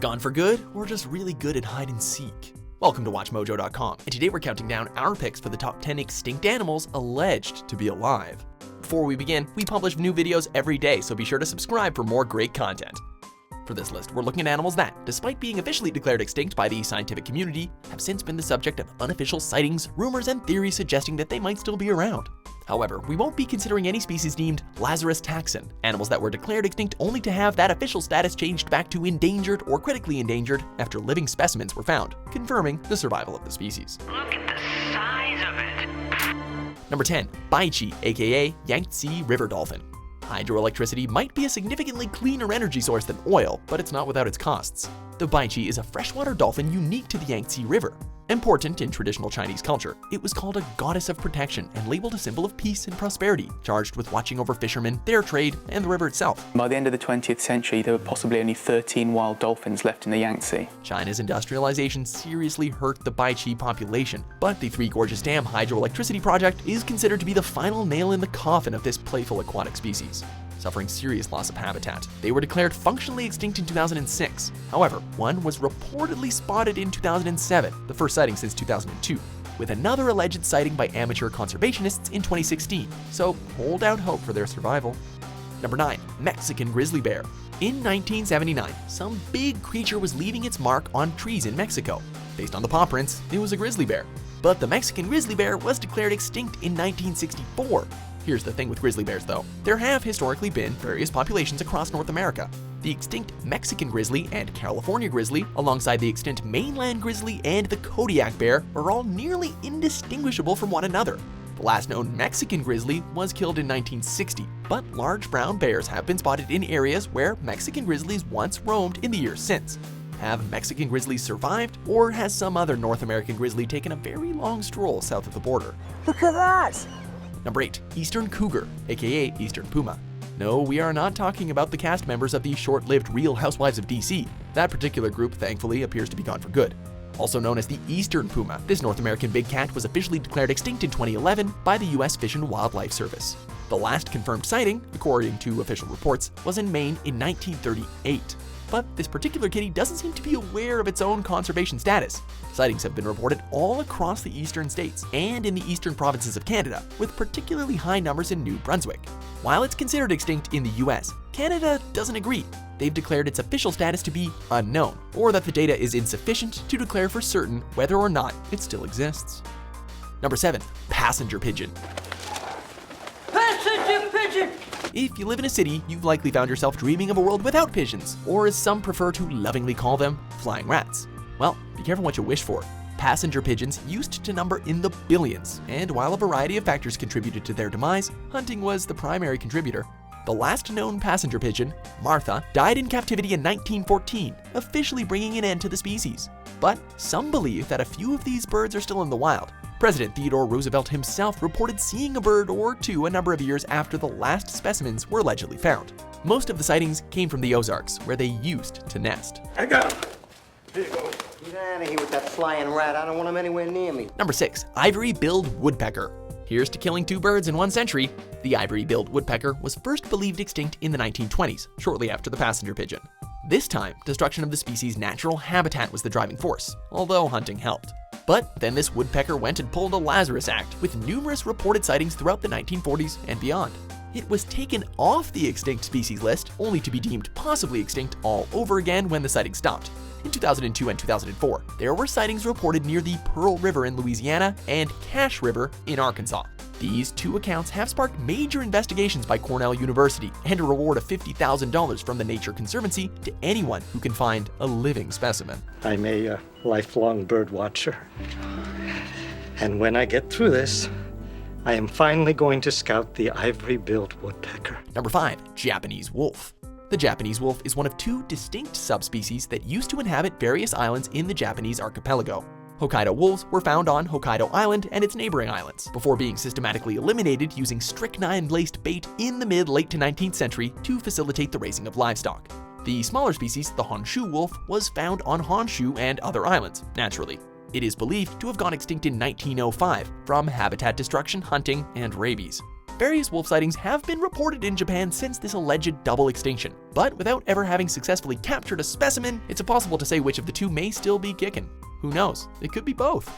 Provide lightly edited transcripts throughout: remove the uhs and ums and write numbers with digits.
Gone for good, or just really good at hide and seek? Welcome to WatchMojo.com, and today we're counting down our picks for the top 10 extinct animals alleged to be alive. Before we begin, we publish new videos every day, so be sure to subscribe for more great content. For this list, we're looking at animals that, despite being officially declared extinct by the scientific community, have since been the subject of unofficial sightings, rumors, and theories suggesting that they might still be around. However, we won't be considering any species deemed Lazarus taxon, animals that were declared extinct only to have that official status changed back to endangered or critically endangered after living specimens were found, confirming the survival of the species. Look at the size of it! Number 10. Baiji, aka Yangtze River Dolphin. Hydroelectricity might be a significantly cleaner energy source than oil, but it's not without its costs. The Baiji is a freshwater dolphin unique to the Yangtze River. Important in traditional Chinese culture, it was called a goddess of protection and labeled a symbol of peace and prosperity, charged with watching over fishermen, their trade, and the river itself. By the end of the 20th century, there were possibly only 13 wild dolphins left in the Yangtze. China's industrialization seriously hurt the Baiji population, but the Three Gorges Dam hydroelectricity project is considered to be the final nail in the coffin of this playful aquatic species. Suffering serious loss of habitat, they were declared functionally extinct in 2006. However, one was reportedly spotted in 2007, the first sighting since 2002, with another alleged sighting by amateur conservationists in 2016, so hold out hope for their survival. Number 9. Mexican Grizzly Bear. In 1979, some big creature was leaving its mark on trees in Mexico. Based on the paw prints, it was a grizzly bear. But the Mexican grizzly bear was declared extinct in 1964. Here's the thing with grizzly bears though. There have historically been various populations across North America. The extinct Mexican grizzly and California grizzly, alongside the extinct mainland grizzly and the Kodiak bear, are all nearly indistinguishable from one another. The last known Mexican grizzly was killed in 1960, but large brown bears have been spotted in areas where Mexican grizzlies once roamed in the years since. Have Mexican grizzlies survived, or has some other North American grizzly taken a very long stroll south of the border? Look at that! Number 8. Eastern Cougar, aka Eastern Puma. No, we are not talking about the cast members of the short-lived Real Housewives of DC. That particular group, thankfully, appears to be gone for good. Also known as the Eastern Puma, this North American big cat was officially declared extinct in 2011 by the U.S. Fish and Wildlife Service. The last confirmed sighting, according to official reports, was in Maine in 1938. But this particular kitty doesn't seem to be aware of its own conservation status. Sightings have been reported all across the eastern states and in the eastern provinces of Canada, with particularly high numbers in New Brunswick. While it's considered extinct in the US, Canada doesn't agree. They've declared its official status to be unknown, or that the data is insufficient to declare for certain whether or not it still exists. Number 7. Passenger Pigeon. Passenger pigeon! If you live in a city, you've likely found yourself dreaming of a world without pigeons, or as some prefer to lovingly call them, flying rats. Well, be careful what you wish for. Passenger pigeons used to number in the billions, and while a variety of factors contributed to their demise, hunting was the primary contributor. The last known passenger pigeon, Martha, died in captivity in 1914, officially bringing an end to the species. But some believe that a few of these birds are still in the wild. President Theodore Roosevelt himself reported seeing a bird or two a number of years after the last specimens were allegedly found. Most of the sightings came from the Ozarks, where they used to nest. I got him. Here you go. Get out of here with that flying rat. I don't want him anywhere near me. Number 6. Ivory-Billed Woodpecker. Here's to killing 2 birds in 1 century. The Ivory-Billed Woodpecker was first believed extinct in the 1920s, shortly after the passenger pigeon. This time, destruction of the species' natural habitat was the driving force, although hunting helped. But then this woodpecker went and pulled a Lazarus act, with numerous reported sightings throughout the 1940s and beyond. It was taken off the extinct species list, only to be deemed possibly extinct all over again when the sighting stopped. In 2002 and 2004, there were sightings reported near the Pearl River in Louisiana and Cache River in Arkansas. These 2 accounts have sparked major investigations by Cornell University and a reward of $50,000 from the Nature Conservancy to anyone who can find a living specimen. I'm a lifelong bird watcher. And when I get through this, I am finally going to scout the Ivory-Billed Woodpecker. Number 5. Japanese wolf. The Japanese wolf is one of 2 distinct subspecies that used to inhabit various islands in the Japanese archipelago. Hokkaido wolves were found on Hokkaido Island and its neighboring islands, before being systematically eliminated using strychnine-laced bait in the mid-late to 19th century to facilitate the raising of livestock. The smaller species, the Honshu wolf, was found on Honshu and other islands, naturally. It is believed to have gone extinct in 1905 from habitat destruction, hunting, and rabies. Various wolf sightings have been reported in Japan since this alleged double extinction. but without ever having successfully captured a specimen, it's impossible to say which of the two may still be kicking. Who knows? It could be both.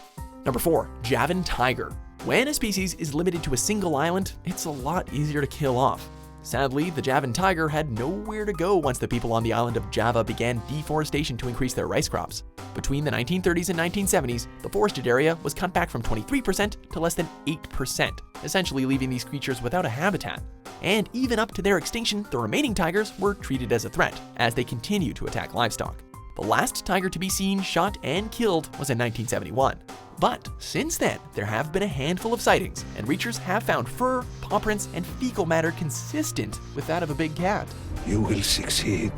Number 4. Javan Tiger. When a species is limited to a single island, it's a lot easier to kill off. Sadly, the Javan tiger had nowhere to go once the people on the island of Java began deforestation to increase their rice crops. Between the 1930s and 1970s, the forested area was cut back from 23% to less than 8%, essentially leaving these creatures without a habitat. And even up to their extinction, the remaining tigers were treated as a threat, as they continue to attack livestock. The last tiger to be seen, shot, and killed was in 1971. But since then, there have been a handful of sightings, and researchers have found fur, paw prints, and fecal matter consistent with that of a big cat. You will succeed,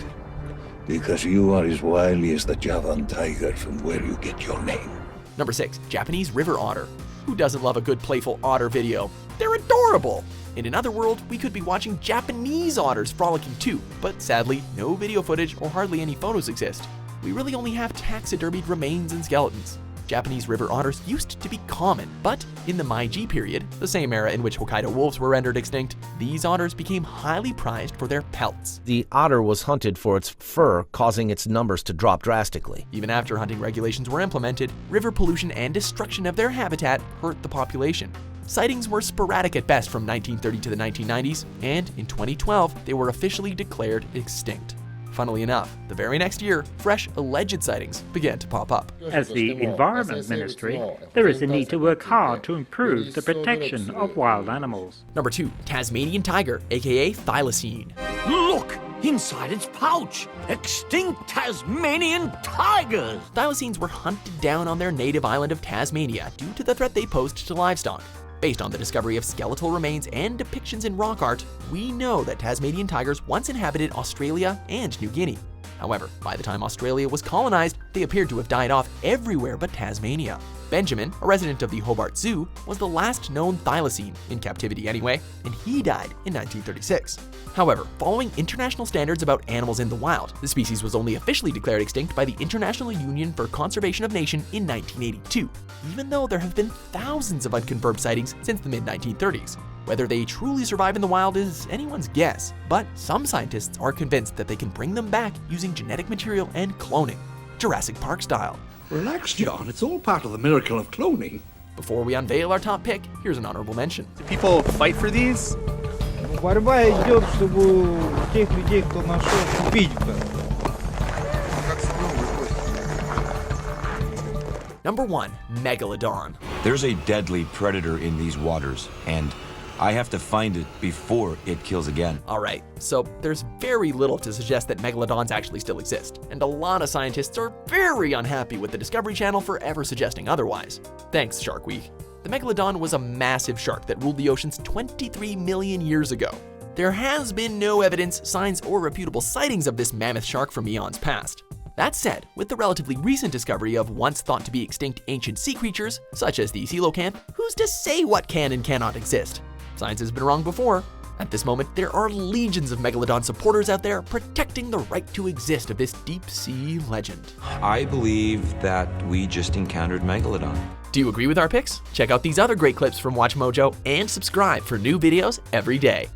because you are as wily as the Javan Tiger from where you get your name. Number 6. Japanese River Otter. Who doesn't love a good playful otter video? They're adorable! In another world, we could be watching Japanese otters frolicking too, but sadly, no video footage or hardly any photos exist. We really only have taxidermied remains and skeletons. Japanese river otters used to be common, but in the Meiji period, the same era in which Hokkaido wolves were rendered extinct, these otters became highly prized for their pelts. The otter was hunted for its fur, causing its numbers to drop drastically. Even after hunting regulations were implemented, river pollution and destruction of their habitat hurt the population. Sightings were sporadic at best from 1930 to the 1990s, and in 2012, they were officially declared extinct. Funnily enough, the very next year, fresh alleged sightings began to pop up. As the Environment Ministry, there is a need to work hard to improve the protection of wild animals. Number 2. Tasmanian tiger, aka thylacine. Look! Inside its pouch! Extinct Tasmanian tigers! Thylacines were hunted down on their native island of Tasmania due to the threat they posed to livestock. Based on the discovery of skeletal remains and depictions in rock art, we know that Tasmanian tigers once inhabited Australia and New Guinea. However, by the time Australia was colonized, they appeared to have died off everywhere but Tasmania. Benjamin, a resident of the Hobart Zoo, was the last known thylacine, in captivity anyway, and he died in 1936. However, following international standards about animals in the wild, the species was only officially declared extinct by the International Union for Conservation of Nature in 1982, even though there have been thousands of unconfirmed sightings since the mid-1930s. Whether they truly survive in the wild is anyone's guess, but some scientists are convinced that they can bring them back using genetic material and cloning, Jurassic Park style. Relax, John. It's all part of the miracle of cloning. Before we unveil our top pick, here's an honorable mention. Do people fight for these? Борьба идет, чтобы тех людей, кто нашел, убить. Number 1. Megalodon. There's a deadly predator in these waters, and I have to find it before it kills again. Alright, so there's very little to suggest that megalodons actually still exist, and a lot of scientists are very unhappy with the Discovery Channel for ever suggesting otherwise. Thanks, Shark Week. The megalodon was a massive shark that ruled the oceans 23 million years ago. There has been no evidence, signs, or reputable sightings of this mammoth shark from eons past. That said, with the relatively recent discovery of once thought to be extinct ancient sea creatures, such as the coelacanth, who's to say what can and cannot exist? Science has been wrong before. At this moment, there are legions of megalodon supporters out there protecting the right to exist of this deep sea legend. I believe that we just encountered Megalodon. Do you agree with our picks? Check out these other great clips from WatchMojo and subscribe for new videos every day.